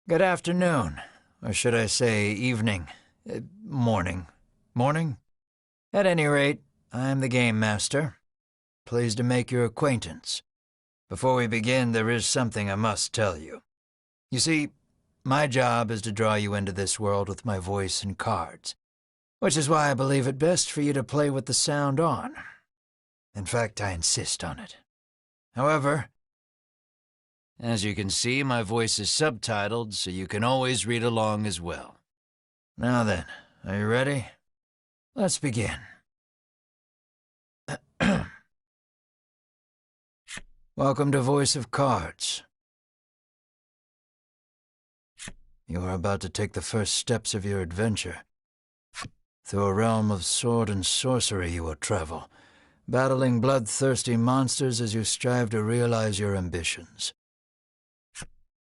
Good afternoon, or should I say evening, morning. Morning? At any rate, I'm the Game Master. Pleased to make your acquaintance. Before we begin, there is something I must tell you. You see, my job is to draw you into this world with my voice and cards, which is why I believe it best for you to play with the sound on. In fact, I insist on it. However, as you can see, my voice is subtitled, so you can always read along as well. Now then, are you ready? Let's begin. Welcome to Voice of Cards. You are about to take the first steps of your adventure. Through a realm of sword and sorcery you will travel, battling bloodthirsty monsters as you strive to realize your ambitions.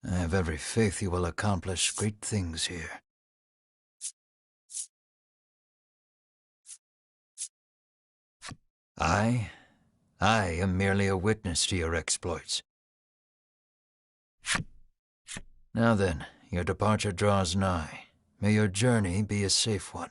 I have every faith you will accomplish great things here. I am merely a witness to your exploits. Now then, your departure draws nigh. May your journey be a safe one.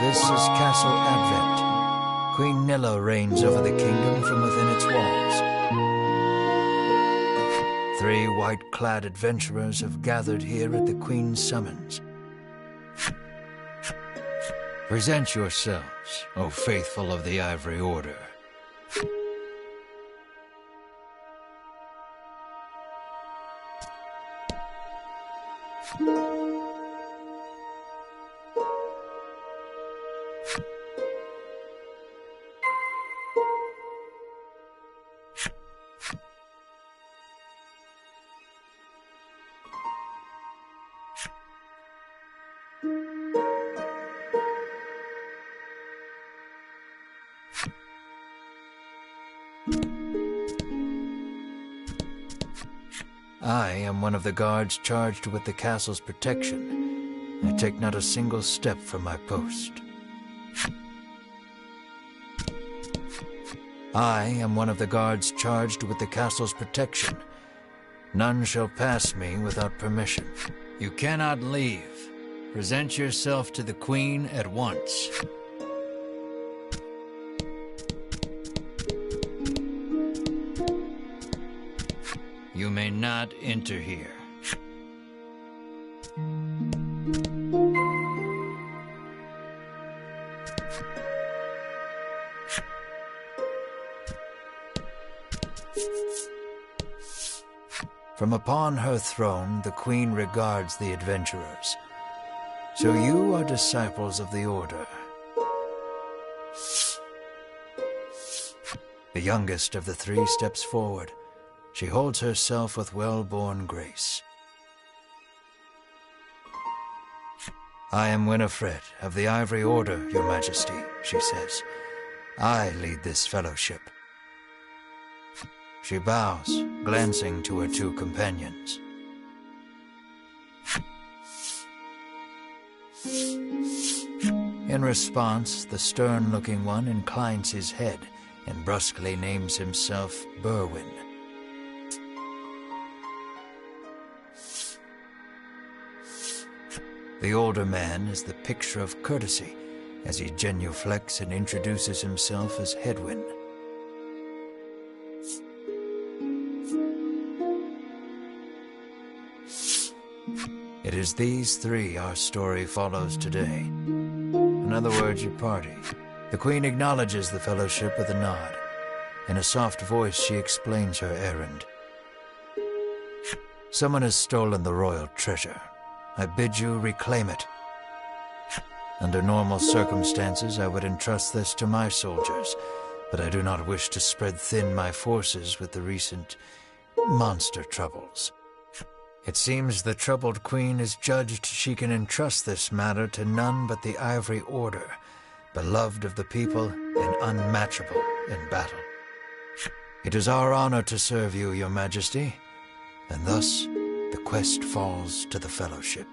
This is Castle Advent. Queen Nilla reigns over the kingdom from within its walls. 3 white-clad adventurers have gathered here at the Queen's summons. Present yourselves, O faithful of the Ivory Order. I am one of the guards charged with the castle's protection. I take not a single step from my post. I am one of the guards charged with the castle's protection. None shall pass me without permission. You cannot leave. Present yourself to the Queen at once. You may not enter here. From upon her throne, the Queen regards the adventurers. So you are disciples of the Order. The youngest of the 3 steps forward. She holds herself with well-born grace. I am Winifred of the Ivory Order, Your Majesty, she says. I lead this fellowship. She bows, glancing to her 2 companions. In response, the stern-looking one inclines his head and brusquely names himself Berwin. The older man is the picture of courtesy as he genuflects and introduces himself as Hedwin. It is these 3 our story follows today. In other words, your party. The Queen acknowledges the fellowship with a nod. In a soft voice, she explains her errand. Someone has stolen the royal treasure. I bid you reclaim it. Under normal circumstances, I would entrust this to my soldiers, but I do not wish to spread thin my forces with the recent monster troubles. It seems the troubled Queen is judged she can entrust this matter to none but the Ivory Order, beloved of the people and unmatchable in battle. It is our honor to serve you, Your Majesty, and thus the quest falls to the Fellowship.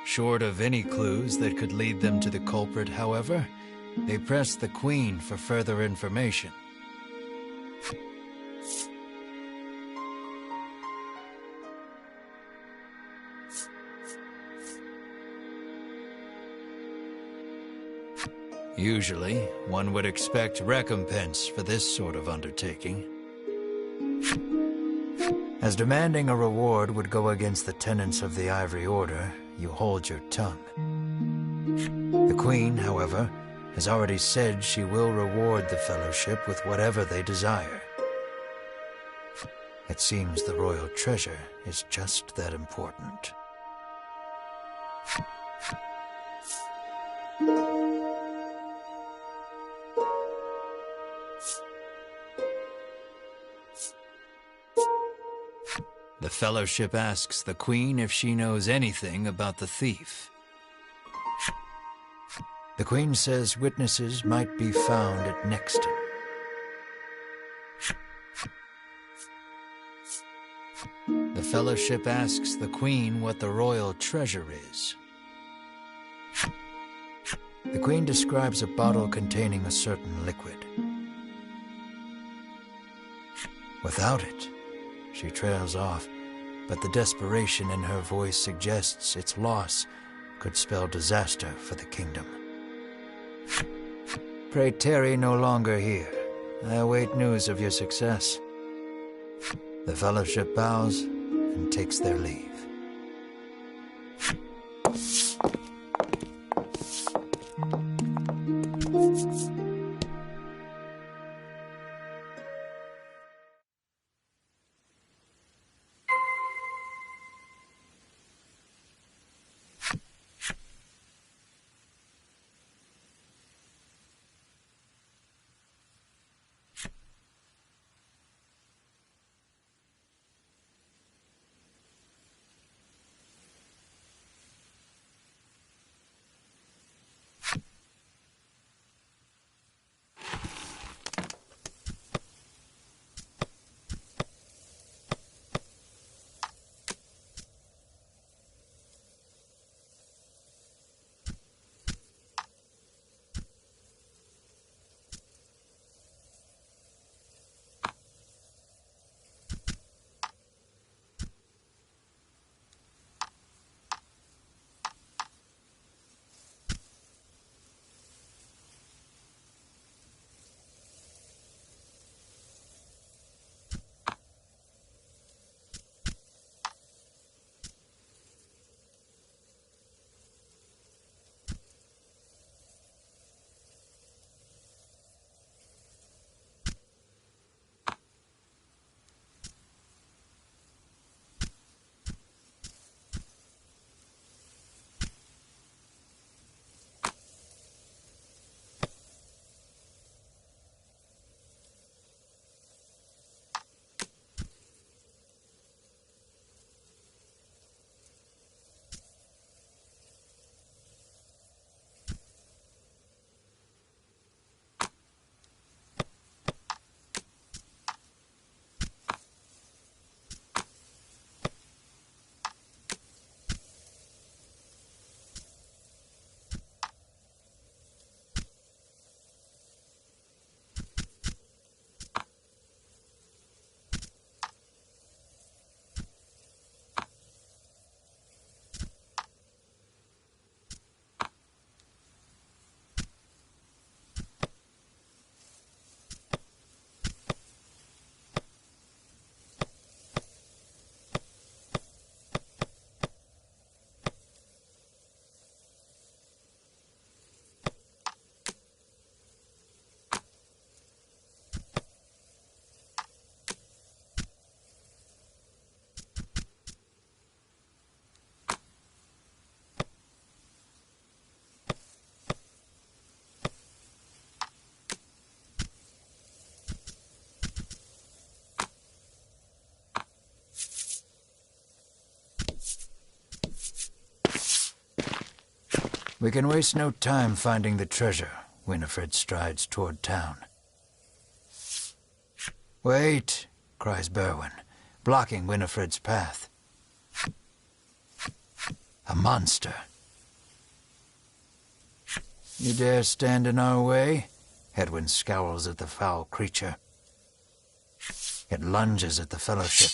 Short of any clues that could lead them to the culprit, however, they press the Queen for further information. Usually, one would expect recompense for this sort of undertaking. As demanding a reward would go against the tenets of the Ivory Order, you hold your tongue. The Queen, however, has already said she will reward the Fellowship with whatever they desire. It seems the royal treasure is just that important. The Fellowship asks the Queen if she knows anything about the thief. The Queen says witnesses might be found at Nexton. The Fellowship asks the Queen what the royal treasure is. The Queen describes a bottle containing a certain liquid. Without it, she trails off, but the desperation in her voice suggests its loss could spell disaster for the kingdom. Pray tarry no longer here. I await news of your success. The Fellowship bows and takes their leave. We can waste no time finding the treasure, Winifred strides toward town. Wait, cries Berwin, blocking Winifred's path. A monster. You dare stand in our way? Hedwyn scowls at the foul creature. It lunges at the Fellowship.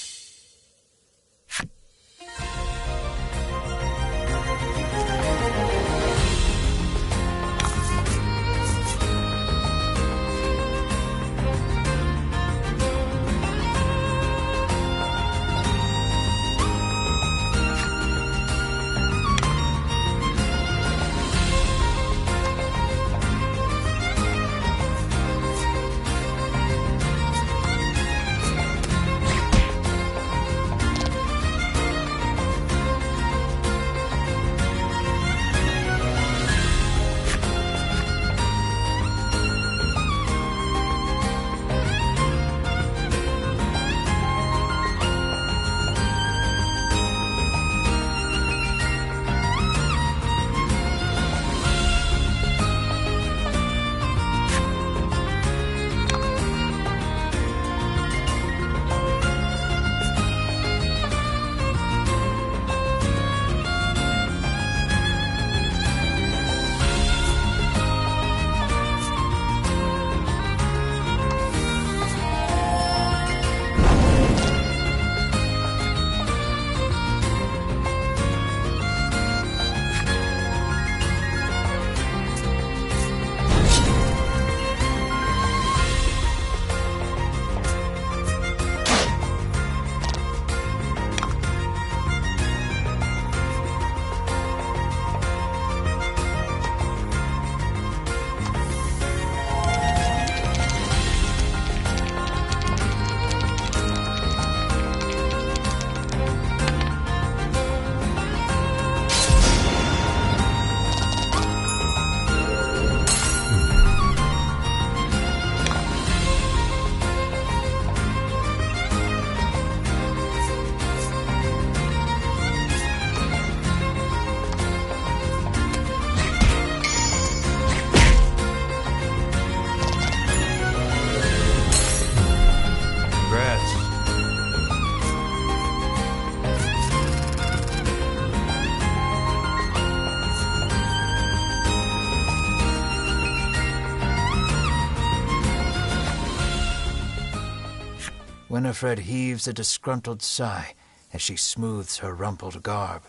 Winifred heaves a disgruntled sigh as she smooths her rumpled garb.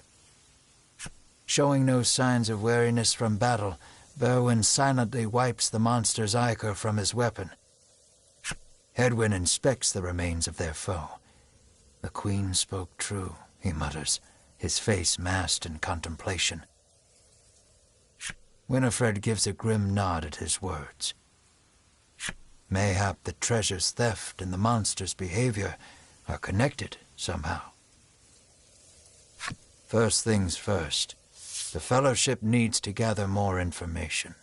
Showing no signs of weariness from battle, Berwin silently wipes the monster's ichor from his weapon. Hedwyn inspects the remains of their foe. The Queen spoke true, he mutters, his face masked in contemplation. Winifred gives a grim nod at his words. Mayhap the treasure's theft and the monster's behavior are connected somehow. First things first, the Fellowship needs to gather more information.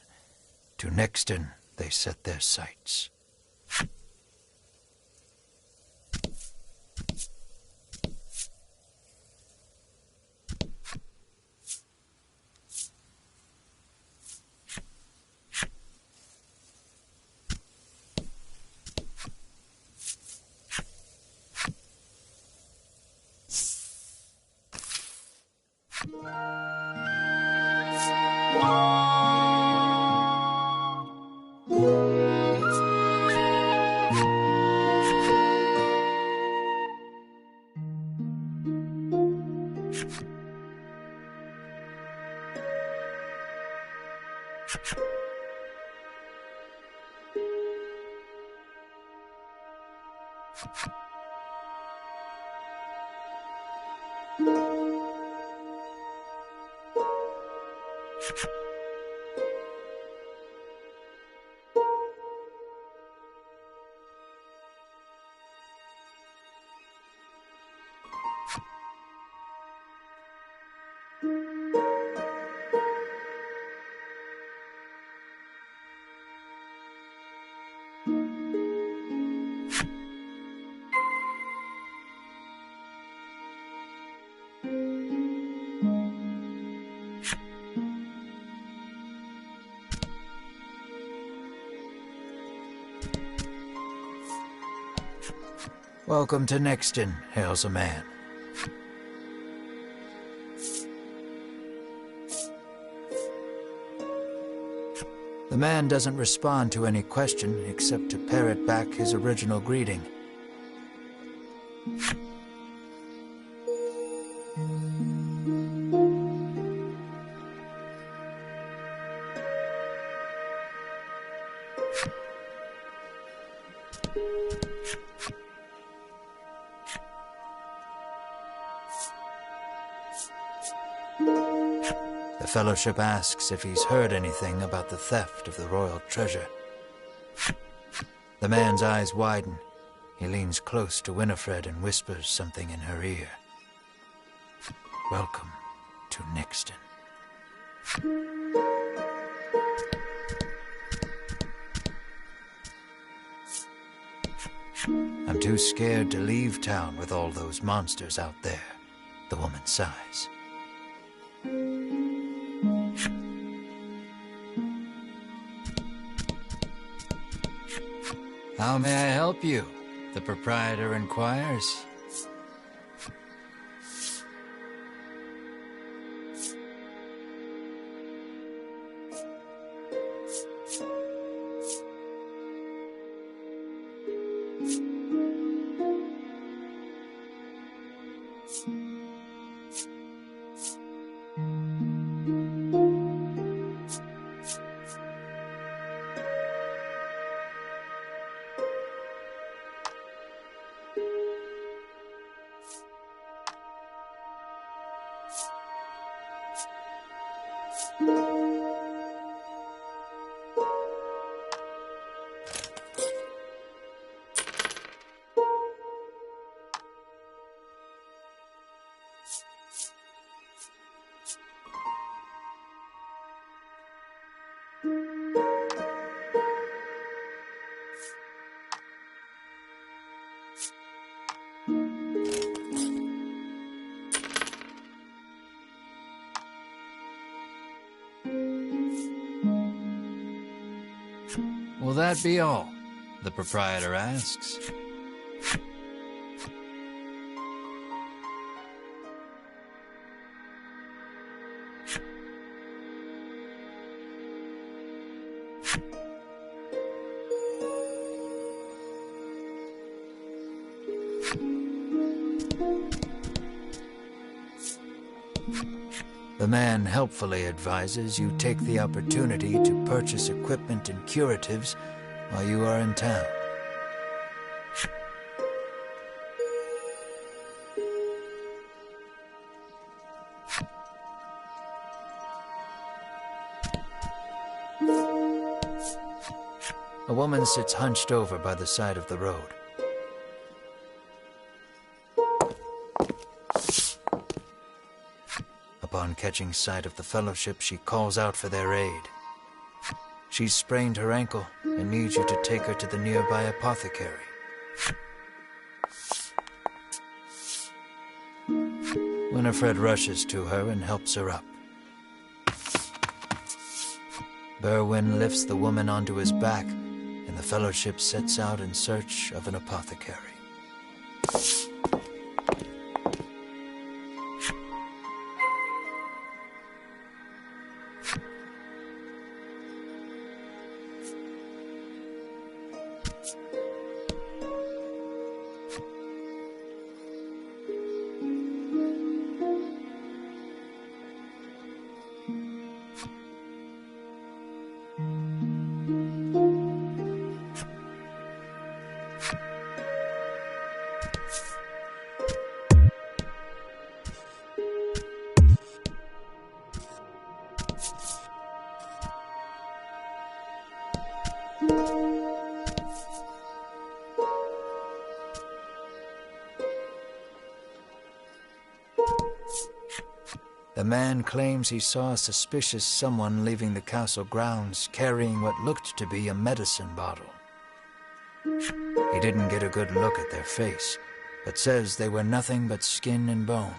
To Nexton they set their sights. Welcome to Nexton, hails a man. The man doesn't respond to any question except to parrot back his original greeting. The Fellowship asks if he's heard anything about the theft of the royal treasure. The man's eyes widen. He leans close to Winifred and whispers something in her ear. Welcome to Nixton. I'm too scared to leave town with all those monsters out there, the woman sighs. How may I help you? The proprietor inquires. Will that be all? The proprietor asks. The man helpfully advises you take the opportunity to purchase equipment and curatives while you are in town. A woman sits hunched over by the side of the road. Upon catching sight of the Fellowship, she calls out for their aid. She's sprained her ankle and needs you to take her to the nearby apothecary. Winifred rushes to her and helps her up. Berwin lifts the woman onto his back, and the Fellowship sets out in search of an apothecary. The man claims he saw a suspicious someone leaving the castle grounds carrying what looked to be a medicine bottle. He didn't get a good look at their face, but says they were nothing but skin and bone.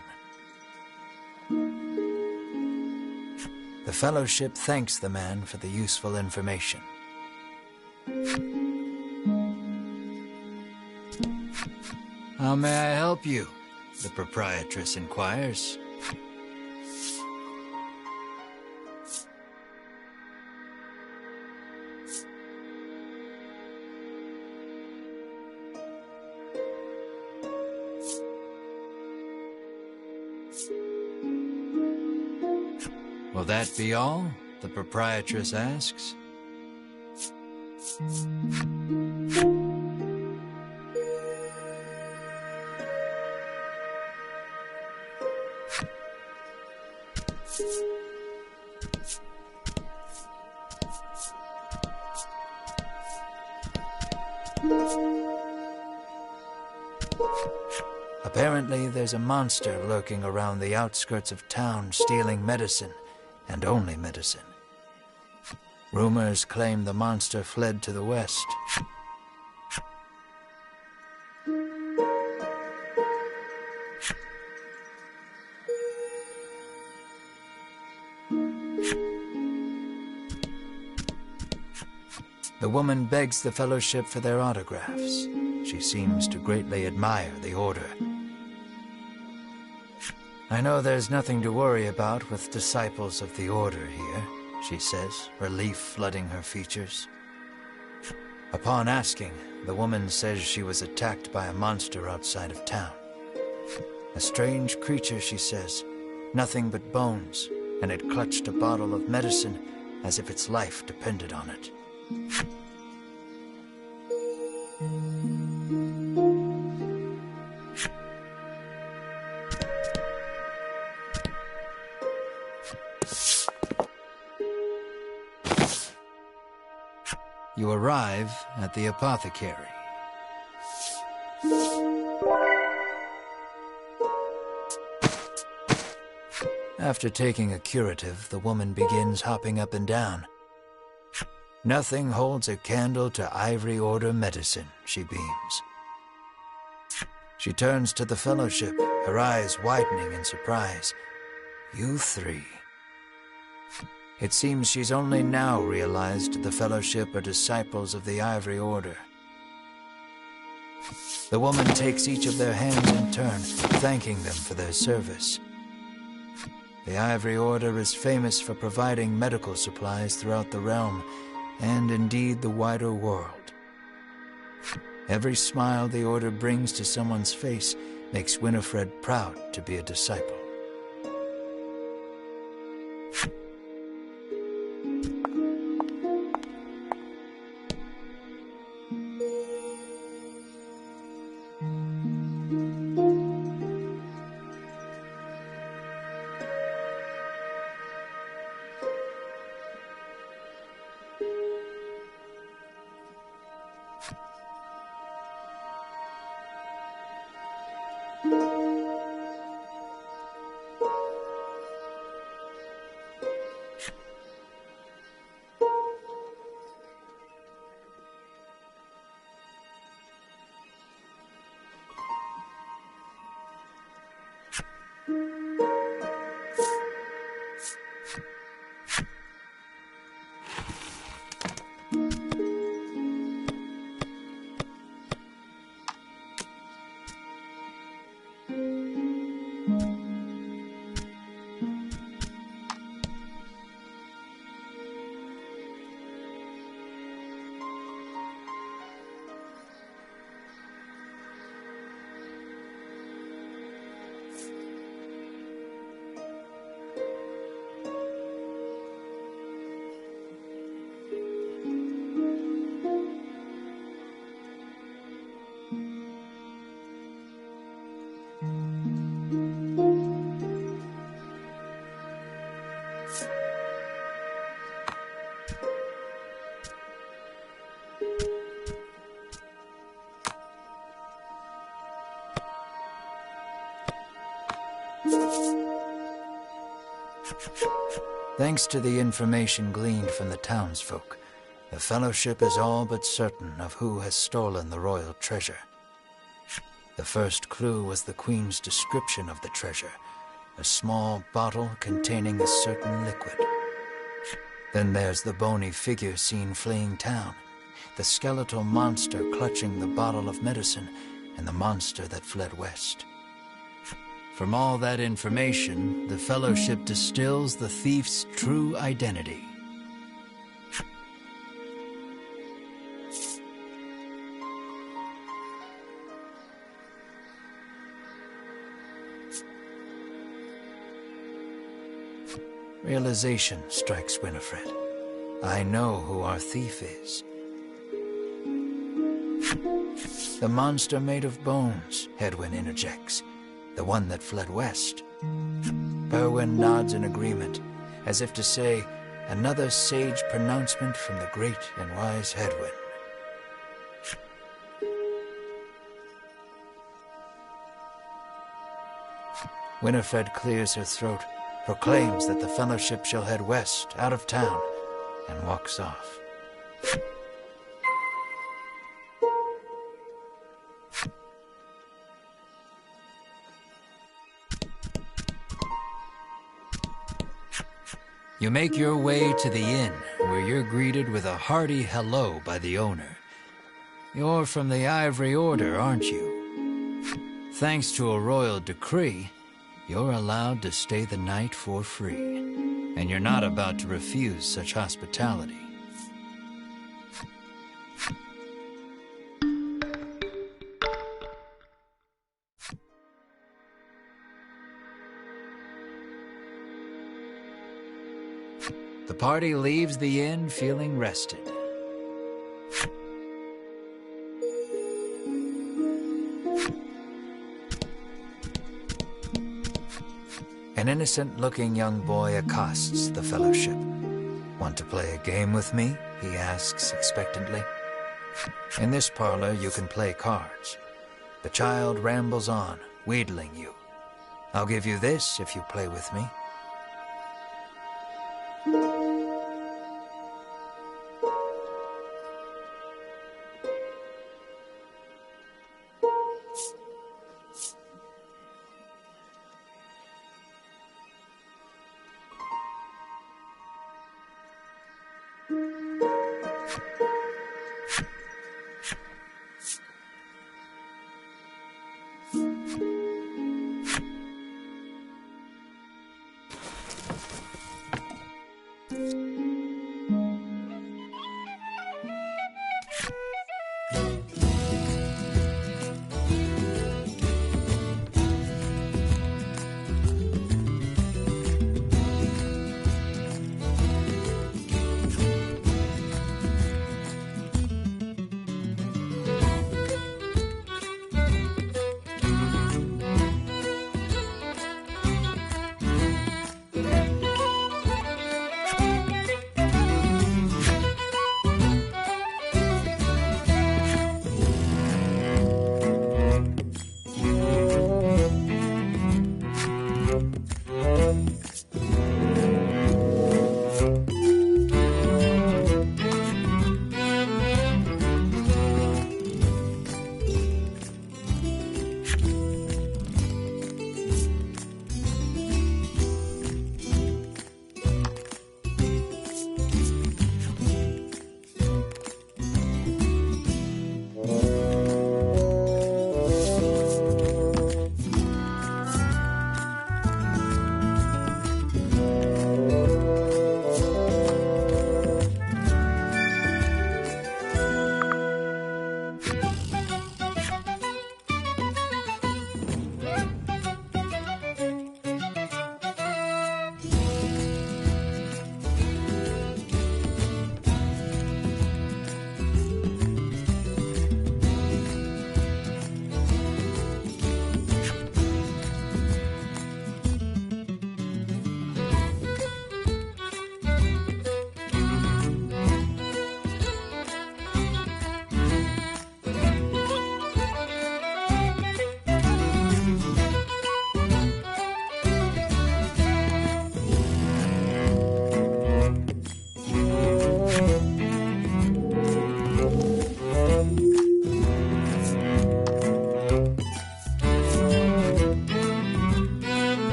The Fellowship thanks the man for the useful information. How may I help you? The proprietress inquires. Will that be all? The proprietress asks. Apparently, there's a monster lurking around the outskirts of town stealing medicine, and only medicine. Rumors claim the monster fled to the west. The woman begs the Fellowship for their autographs. She seems to greatly admire the Order. I know there's nothing to worry about with disciples of the Order here, she says, relief flooding her features. Upon asking, the woman says she was attacked by a monster outside of town. A strange creature, she says, nothing but bones, and it clutched a bottle of medicine as if its life depended on it. You arrive at the apothecary. After taking a curative, the woman begins hopping up and down. Nothing holds a candle to Ivory Order medicine, she beams. She turns to the Fellowship, her eyes widening in surprise. You three. It seems she's only now realized the Fellowship are disciples of the Ivory Order. The woman takes each of their hands in turn, thanking them for their service. The Ivory Order is famous for providing medical supplies throughout the realm, and indeed the wider world. Every smile the Order brings to someone's face makes Winifred proud to be a disciple. Thanks to the information gleaned from the townsfolk, the Fellowship is all but certain of who has stolen the royal treasure. The first clue was the Queen's description of the treasure, a small bottle containing a certain liquid. Then there's the bony figure seen fleeing town, the skeletal monster clutching the bottle of medicine, and the monster that fled west. From all that information, the Fellowship distills the thief's true identity. Realization strikes Winifred. I know who our thief is. The monster made of bones, Hedwyn interjects. The one that fled west. Berwin nods in agreement, as if to say, another sage pronouncement from the great and wise Hedwyn. Winifred clears her throat, proclaims that the Fellowship shall head west, out of town, and walks off. You make your way to the inn, where you're greeted with a hearty hello by the owner. You're from the Ivory Order, aren't you? Thanks to a royal decree, you're allowed to stay the night for free, and you're not about to refuse such hospitality. The party leaves the inn feeling rested. An innocent-looking young boy accosts the Fellowship. Want to play a game with me? He asks expectantly. In this parlor, you can play cards. The child rambles on, wheedling you. I'll give you this if you play with me.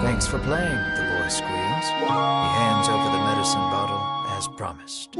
Thanks for playing, the boy squeals. He hands over the medicine bottle as promised.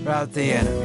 Rout the enemy.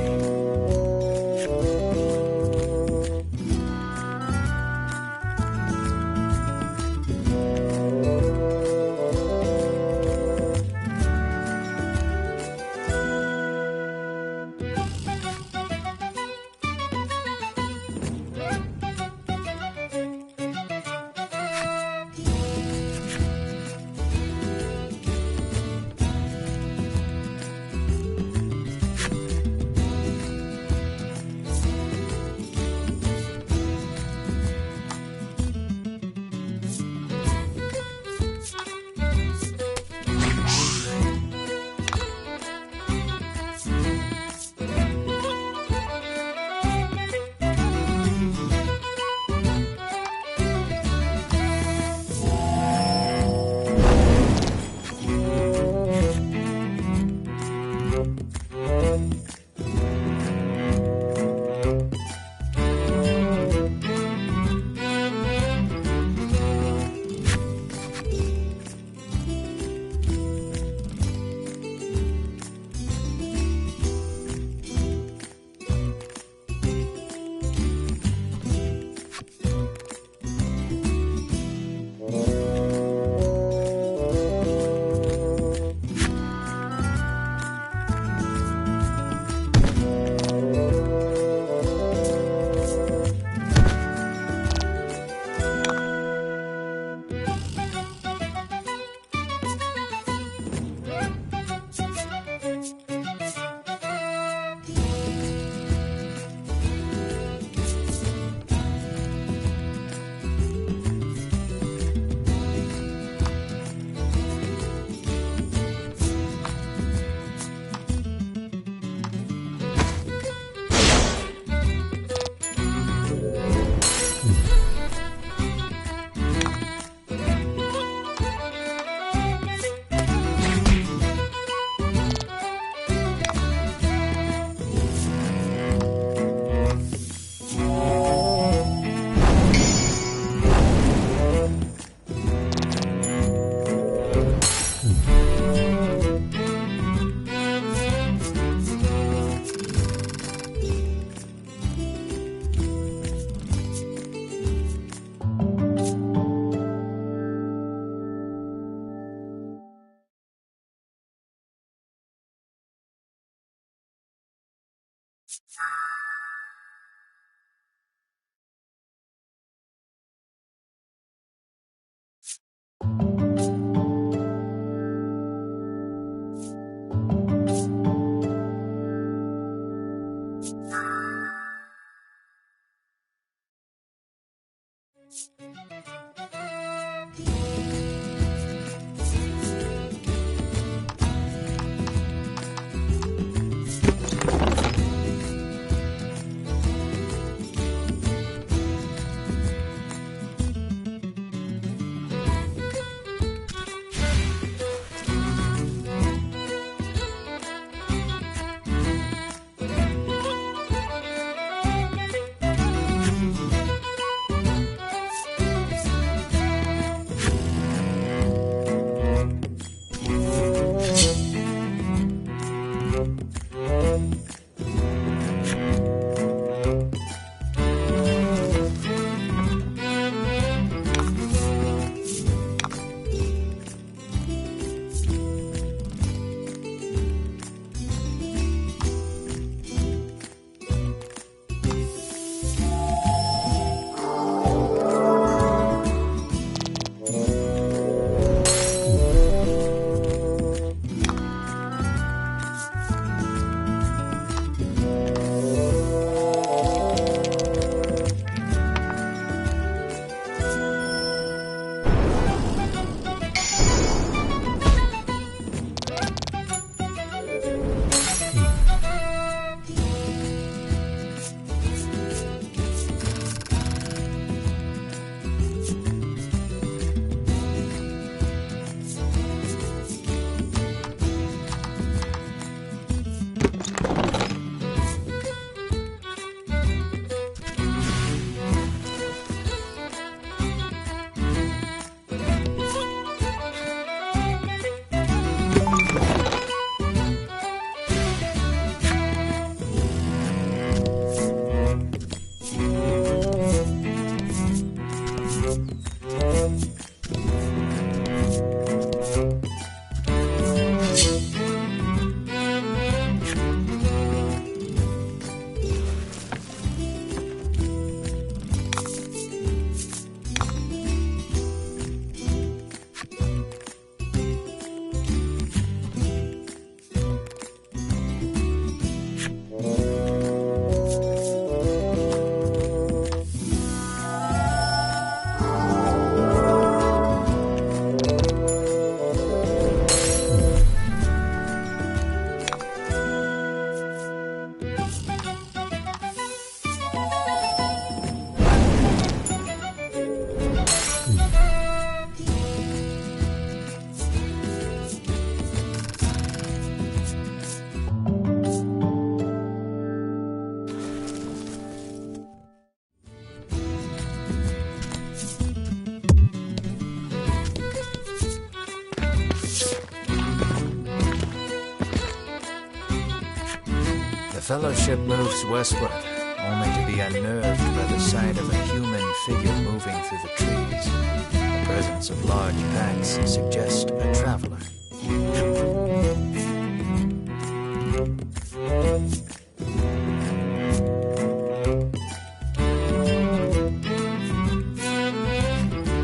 The Fellowship moves westward, only to be unnerved by the sight of a human figure moving through the trees. The presence of large packs suggests a traveler.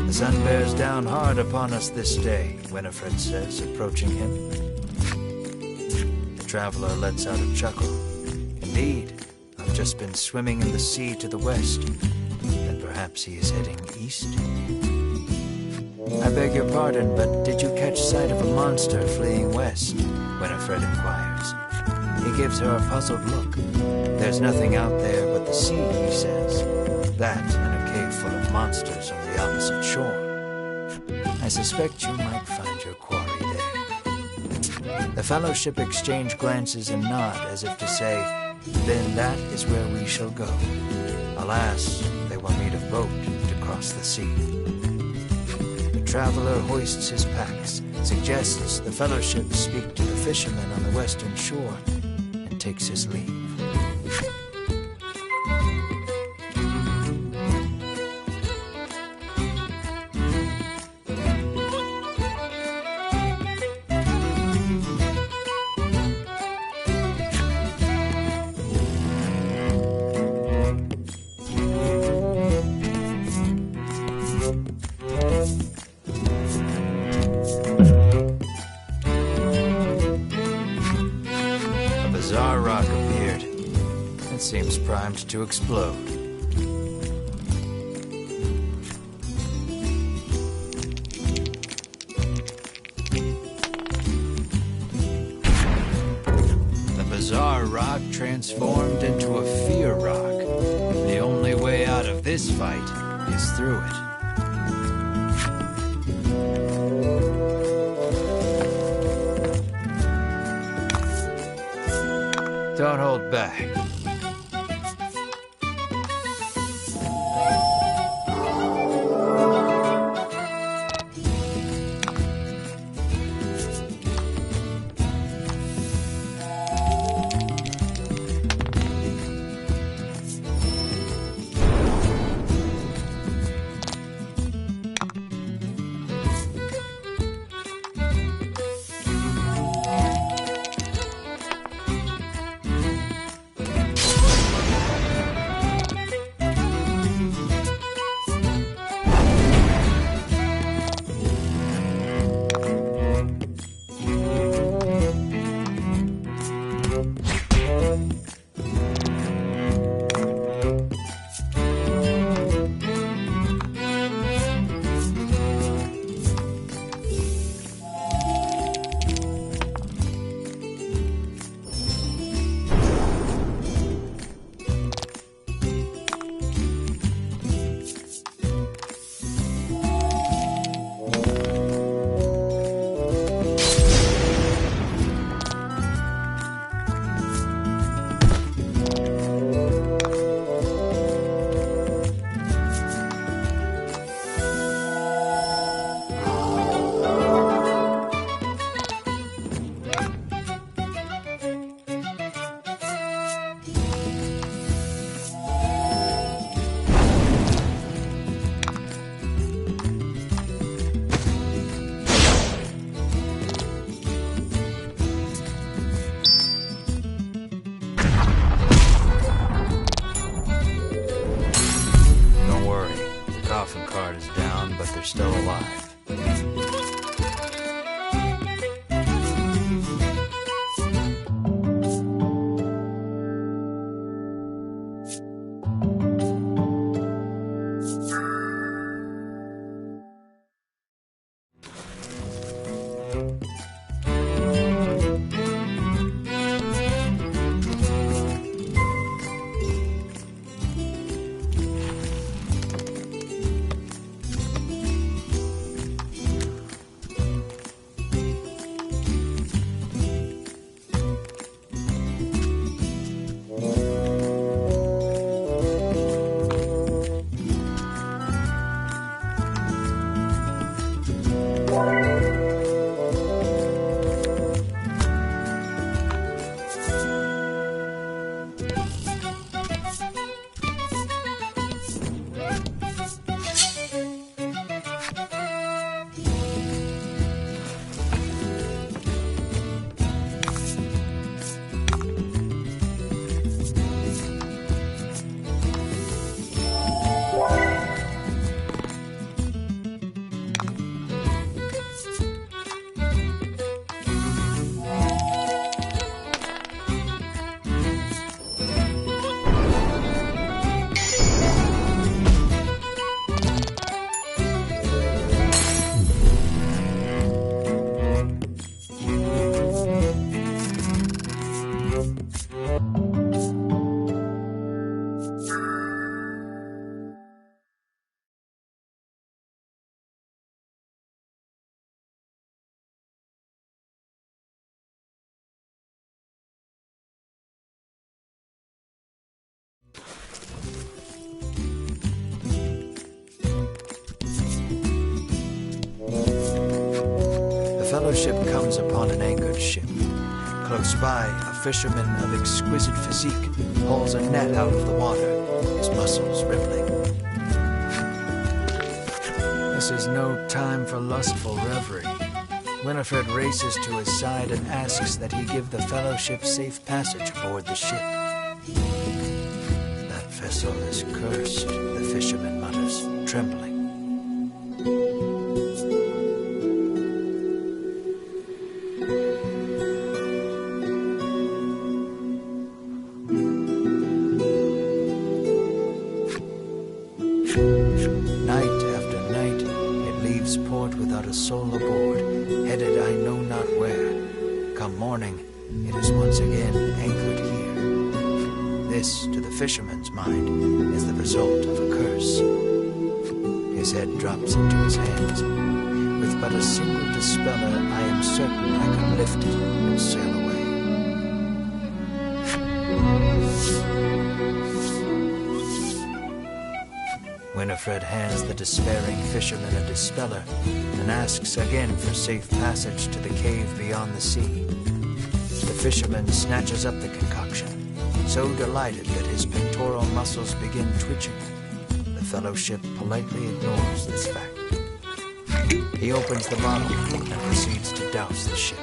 The sun bears down hard upon us this day, Winifred says, approaching him. The traveler lets out a chuckle. Indeed, I've just been swimming in the sea to the west, and perhaps he is heading east. I beg your pardon, but did you catch sight of a monster fleeing west? Winifred inquires. He gives her a puzzled look. There's nothing out there but the sea, he says. That and a cave full of monsters on the opposite shore. I suspect you might find your quarry there. The Fellowship exchange glances and nod as if to say, then that is where we shall go. Alas, they will need a boat to cross the sea. The traveler hoists his packs, suggests the Fellowship speak to the fishermen on the western shore, and takes his leave. Seems primed to explode. transformed into a fear rock. The only way out of this fight is through it. Don't hold back. Still alive. The Fellowship comes upon an anchored ship. Close by, a fisherman of exquisite physique hauls a net out of the water, his muscles rippling. This is no time for lustful reverie. Winifred races to his side and asks that he give the Fellowship safe passage aboard the ship. That vessel is cursed, the fisherman mutters, trembling. Night after night, it leaves port without a soul aboard, headed I know not where. Come morning, it is once again anchored here. This, to the fisherman's mind, is the result of a curse. His head drops into his hands. With but a single dispeller, I am certain I can lift it and sail away. Winifred hands the despairing fisherman a dispeller and asks again for safe passage to the cave beyond the sea. The fisherman snatches up the concoction, so delighted that his pectoral muscles begin twitching. The fellowship politely ignores this fact. He opens the bottle and proceeds to douse the ship.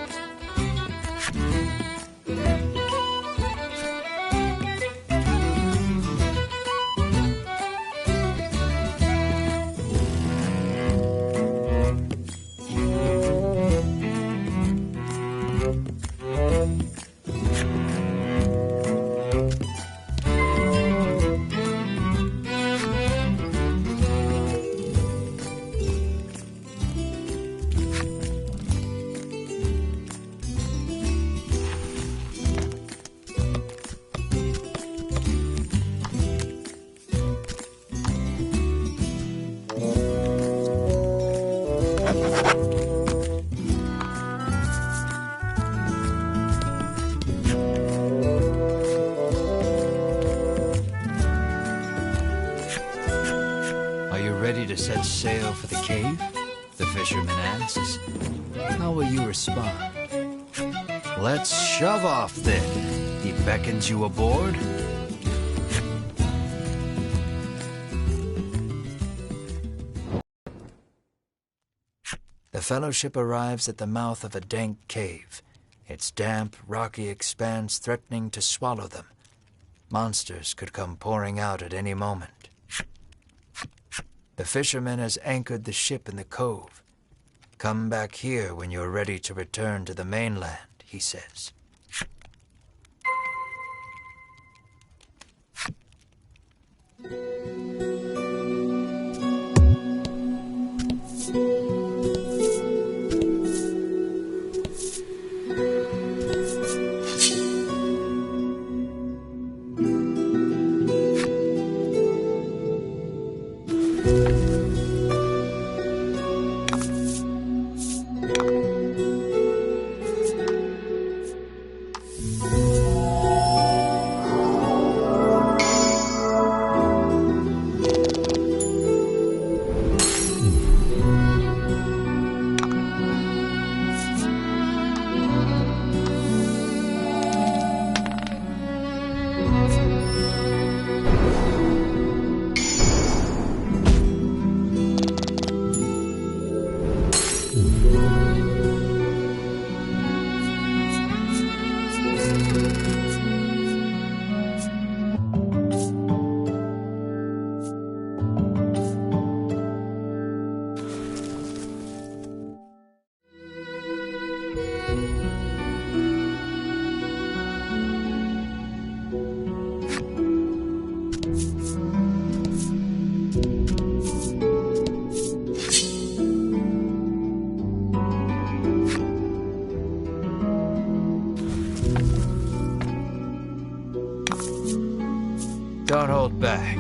Ready to set sail for the cave? The fisherman asks. How will you respond? Let's shove off then. He beckons you aboard. The fellowship arrives at the mouth of a dank cave, its damp, rocky expanse threatening to swallow them. Monsters could come pouring out at any moment. The fisherman has anchored the ship in the cove. Come back here when you're ready to return to the mainland, he says. Don't hold back.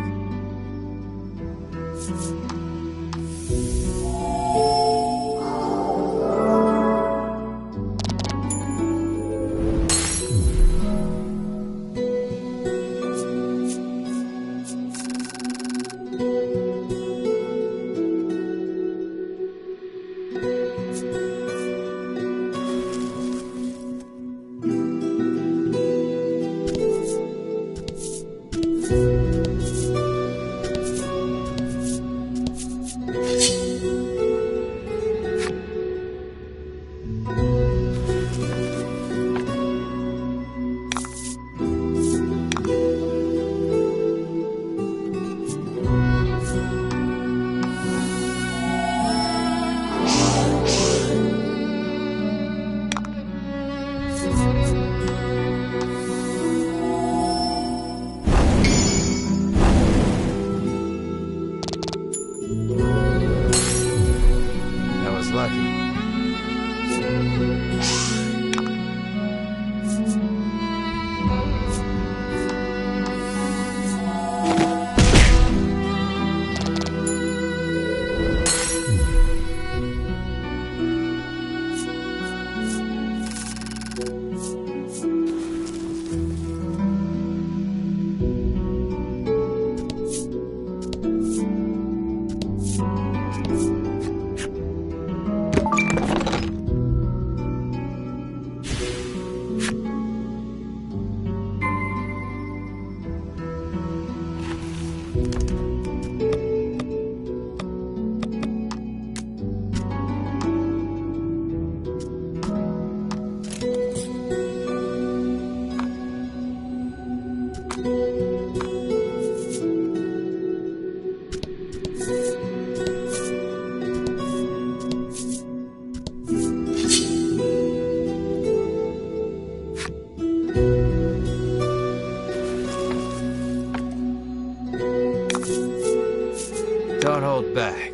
Don't hold back.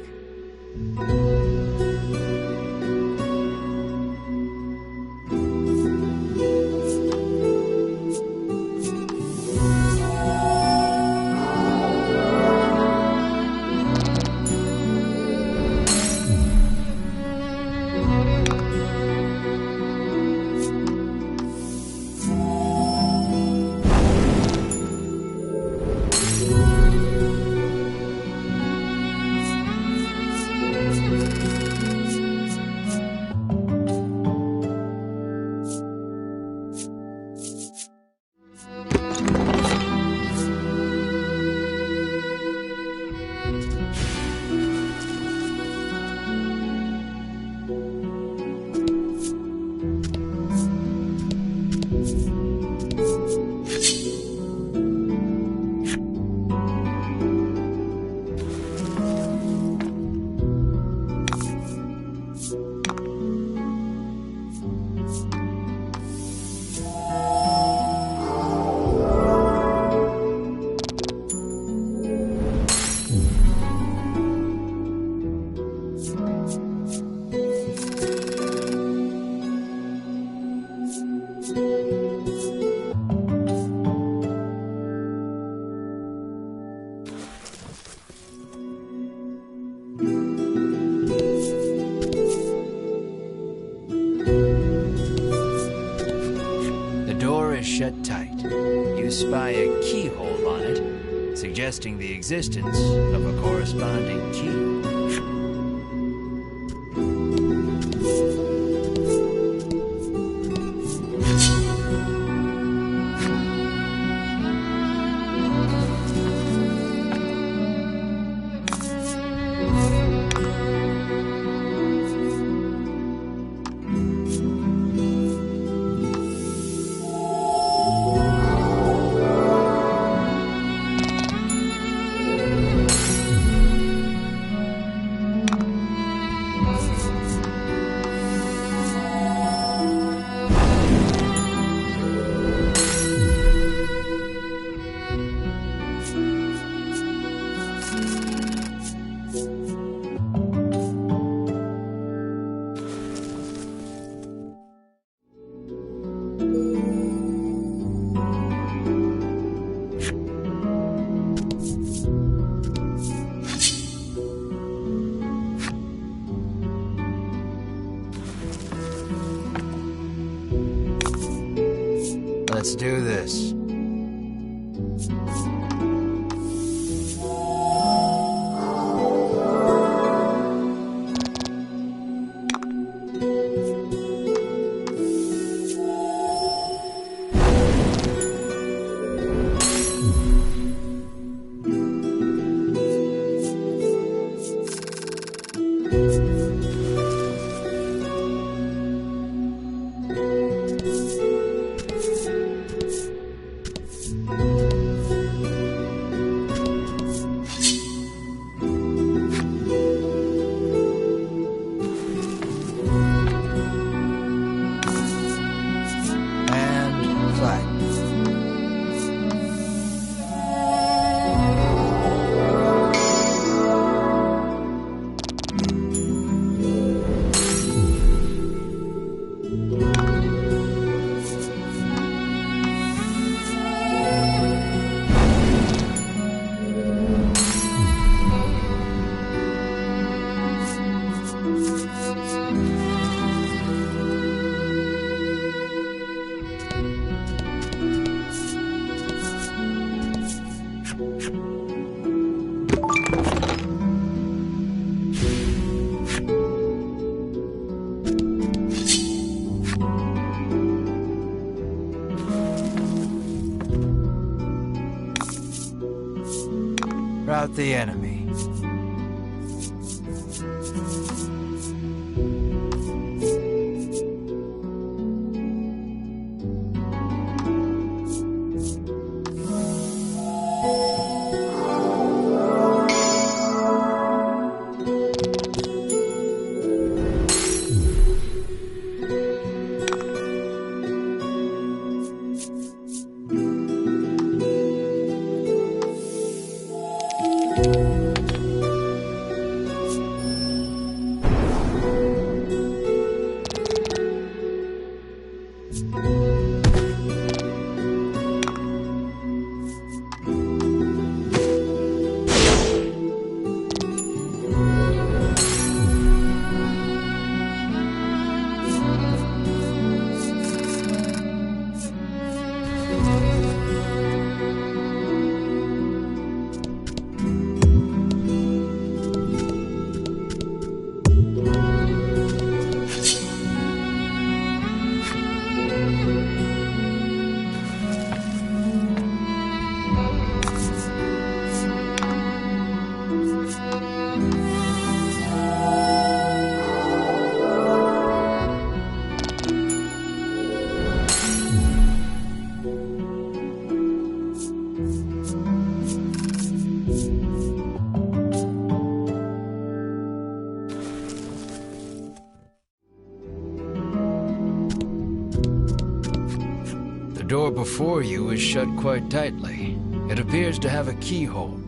Shut tight. You spy a keyhole on it, suggesting the existence of a corresponding key. Let's do this. the enemy. The door before you is shut quite tightly. It appears to have a keyhole.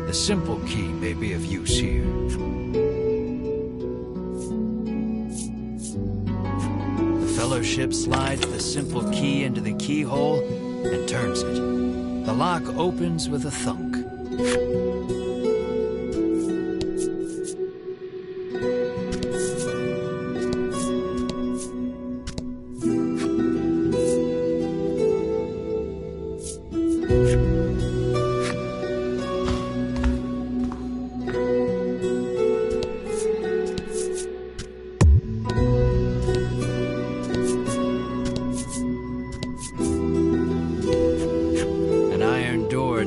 The simple key may be of use here. The Fellowship slides the simple key into the keyhole and turns it. The lock opens with a thunk.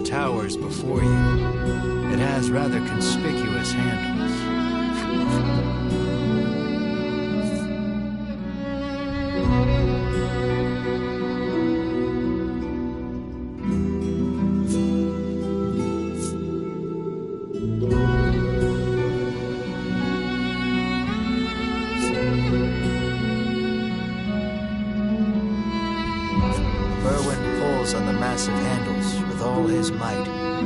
Towers before you. It has rather conspicuous handles. Berwin pulls on the massive handles with all his might. It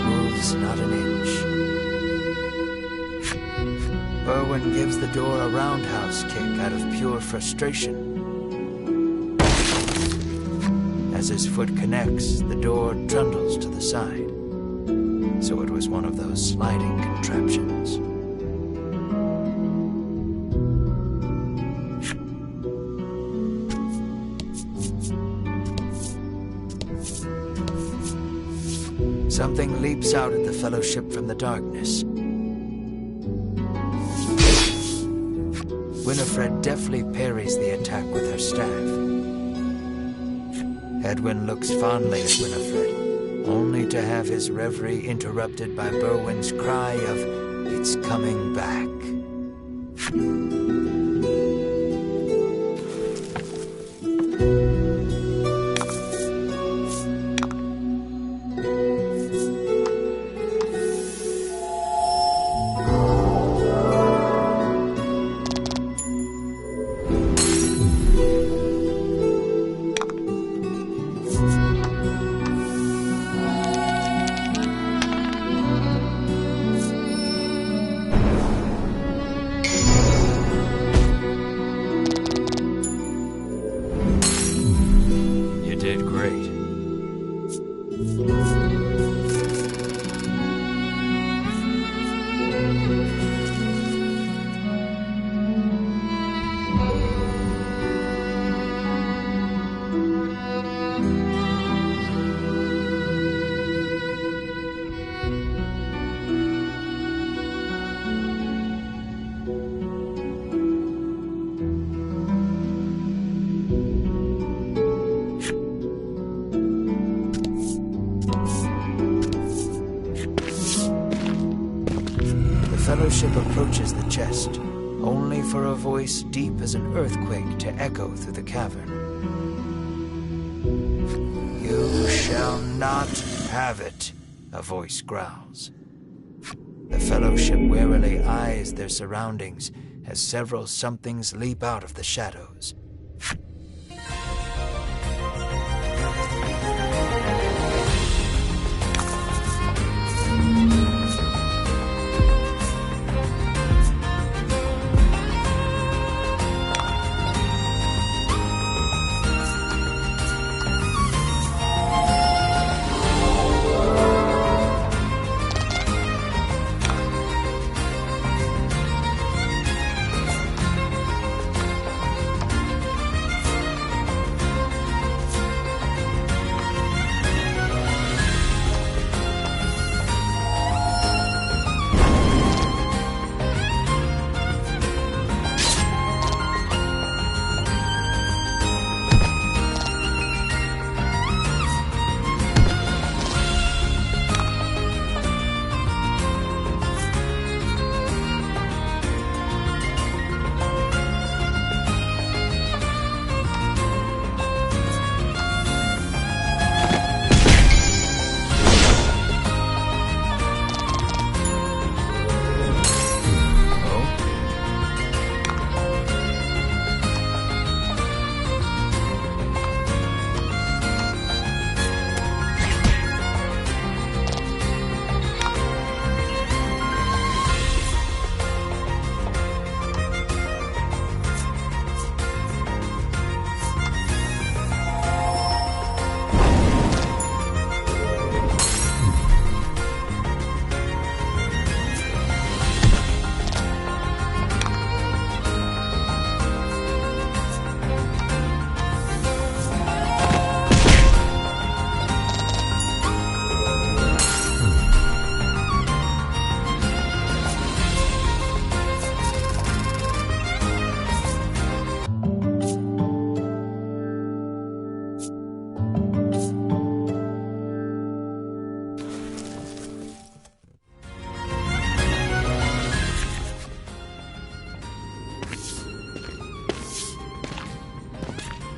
moves not an inch. Berwin gives the door a roundhouse kick out of pure frustration. As his foot connects, the door trundles to the side. So it was one of those sliding contraptions. Something leaps out at the Fellowship from the darkness. Winifred deftly parries the attack with her staff. Edwin looks fondly at Winifred, only to have his reverie interrupted by Berwin's cry of, "It's coming back." Fellowship approaches the chest, only for a voice deep as an earthquake to echo through the cavern. "You shall not have it," a voice growls. The Fellowship warily eyes their surroundings as several somethings leap out of the shadows.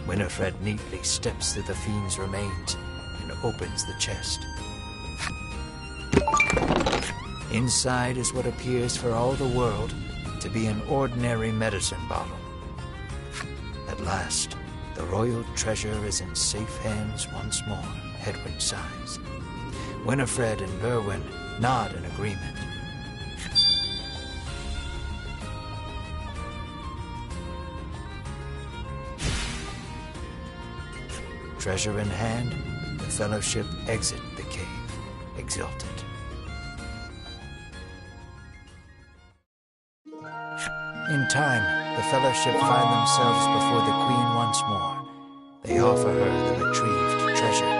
Winifred neatly steps through the fiend's remains and opens the chest. Inside is what appears for all the world to be an ordinary medicine bottle. At last, the royal treasure is in safe hands once more, Hedwig sighs. Winifred and Berwin nod in agreement. Treasure in hand, the Fellowship exit the cave, exultant. In time, the Fellowship find themselves before the Queen once more. They offer her the retrieved treasure.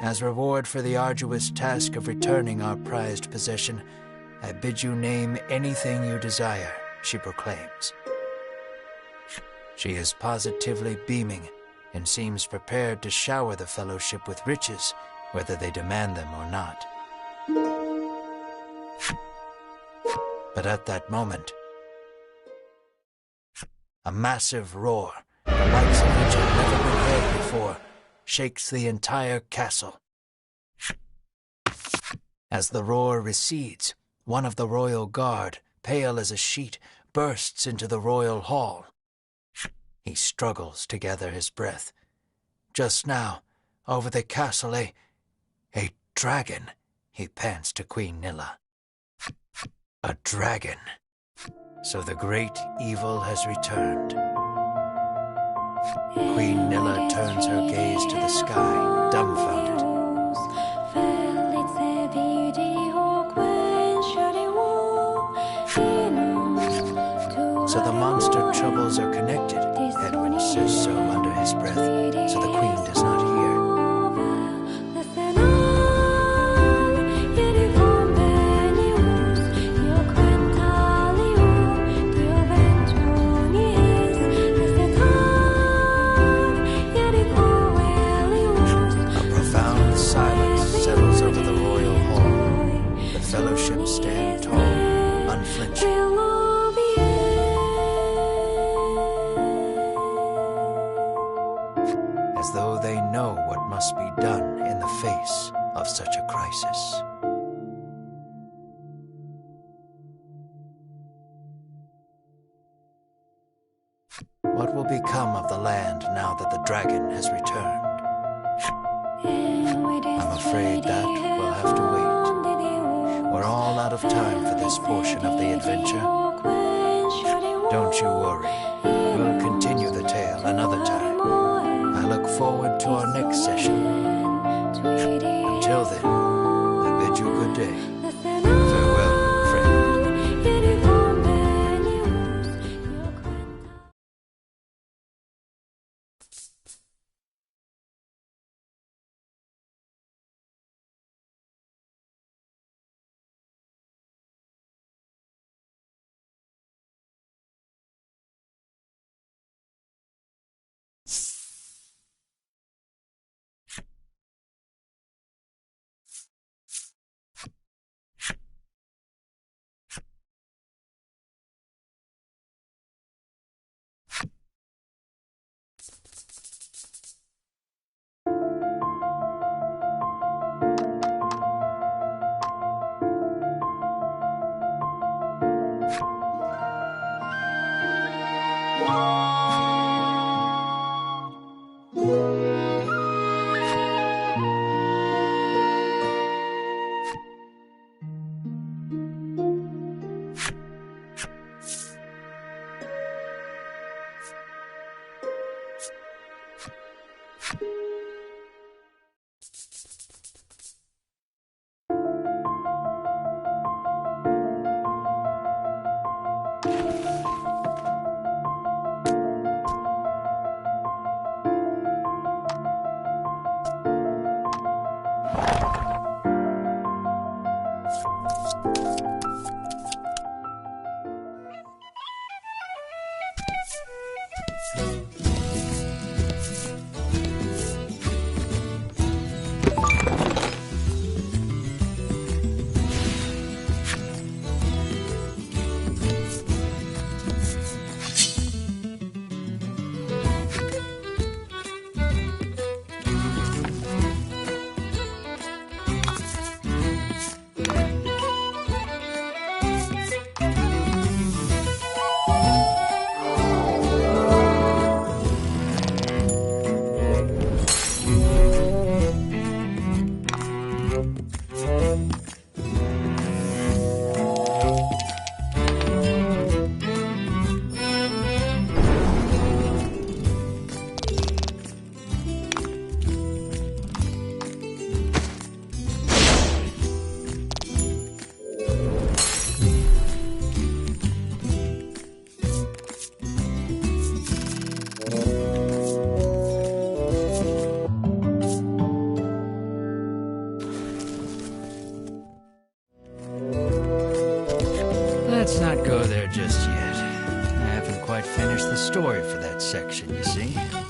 As reward for the arduous task of returning our prized possession, I bid you name anything you desire, she proclaims. She is positively beaming and seems prepared to shower the Fellowship with riches, whether they demand them or not. But at that moment, a massive roar, the likes of which had never been heard before, shakes the entire castle. As the roar recedes, one of the royal guard, pale as a sheet, bursts into the royal hall. He struggles to gather his breath. Just now, over the castle, a dragon, he pants to Queen Nilla. A dragon. So the great evil has returned. Queen Nilla turns her gaze to the sky, dumbfounded. So the monster troubles are connected, Edwin says so under his breath, so the Queen does not hear. A profound silence settles over the royal hall. The battleship stand tall, unflinching. As though they know what must be done in the face of such a crisis. What will become of the land now that the dragon has returned? I'm afraid that we'll have to wait. We're all out of time for this portion of the adventure. Don't you worry. We'll continue the tale another time. I look forward to our next session. Until then, I bid you good day. Farewell, friend. Let's not go there just yet. I haven't quite finished the story for that section, you see.